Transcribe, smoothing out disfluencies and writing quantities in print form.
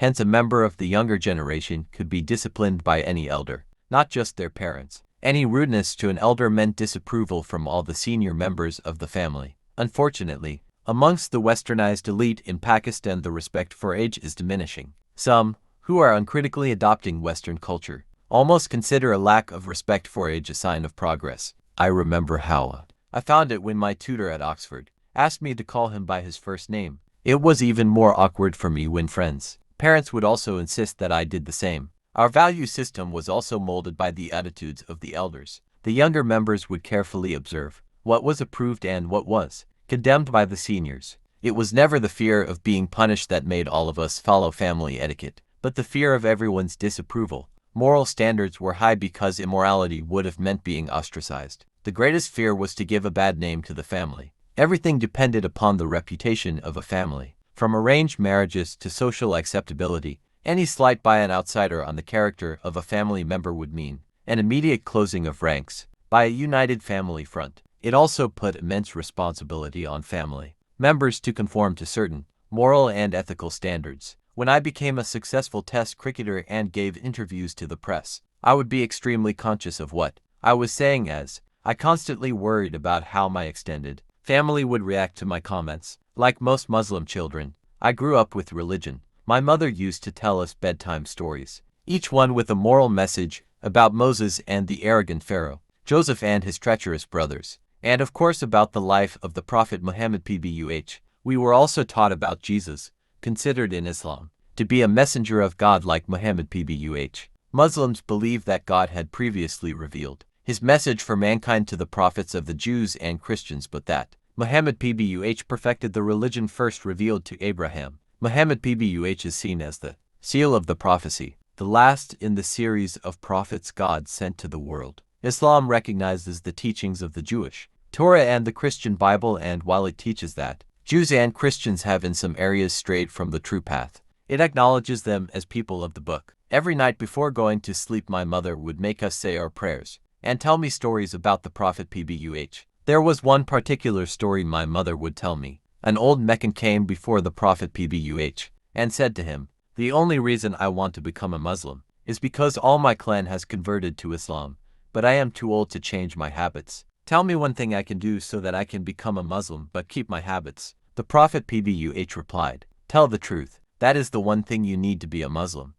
Hence, a member of the younger generation could be disciplined by any elder, not just their parents. Any rudeness to an elder meant disapproval from all the senior members of the family. Unfortunately, amongst the westernized elite in Pakistan, the respect for age is diminishing. Some, who are uncritically adopting Western culture, almost consider a lack of respect for age a sign of progress. I remember how I found it when my tutor at Oxford asked me to call him by his first name. It was even more awkward for me when parents would also insist that I did the same. Our value system was also molded by the attitudes of the elders. The younger members would carefully observe what was approved and what was condemned by the seniors. It was never the fear of being punished that made all of us follow family etiquette, but the fear of everyone's disapproval. Moral standards were high because immorality would have meant being ostracized. The greatest fear was to give a bad name to the family. Everything depended upon the reputation of a family. From arranged marriages to social acceptability, any slight by an outsider on the character of a family member would mean an immediate closing of ranks by a united family front. It also put immense responsibility on family members to conform to certain moral and ethical standards. When I became a successful Test cricketer and gave interviews to the press, I would be extremely conscious of what I was saying, as I constantly worried about how my extended family would react to my comments. Like most Muslim children, I grew up with religion. My mother used to tell us bedtime stories, each one with a moral message about Moses and the arrogant Pharaoh, Joseph and his treacherous brothers, and of course about the life of the Prophet Muhammad pbuh. We were also taught about Jesus, considered in Islam to be a messenger of God like Muhammad pbuh. Muslims believe that God had previously revealed his message for mankind to the prophets of the Jews and Christians, but that Muhammad pbuh perfected the religion first revealed to Abraham. Muhammad pbuh is seen as the seal of the prophecy, the last in the series of prophets God sent to the world. Islam recognizes the teachings of the Jewish Torah and the Christian Bible, and while it teaches that Jews and Christians have in some areas strayed from the true path, it acknowledges them as people of the book. Every night before going to sleep, my mother would make us say our prayers and tell me stories about the Prophet pbuh. There was one particular story my mother would tell me. An old Meccan came before the Prophet pbuh and said to him, "The only reason I want to become a Muslim is because all my clan has converted to Islam, but I am too old to change my habits. Tell me one thing I can do so that I can become a Muslim but keep my habits." The Prophet pbuh replied, "Tell the truth. That is the one thing you need to be a Muslim.